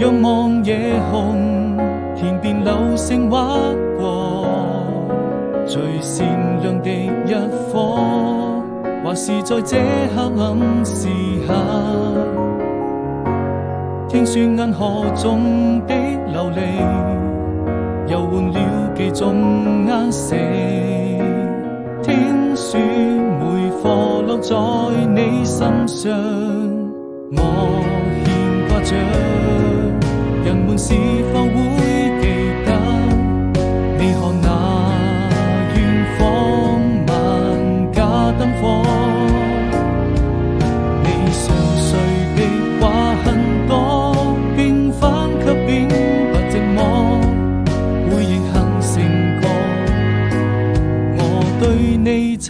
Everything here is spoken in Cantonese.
仰望夜空，天邊流星劃過，最善良的一顆，或是在這黑暗時刻，聽說銀河中的流離，又換了幾種顏色。聽說每顆落在你身上，我牽掛着，人們是否會記得你看那遠方萬家燈火？你熟睡的話很多，平凡卻並不寂寞，回憶哼成歌，我對你曾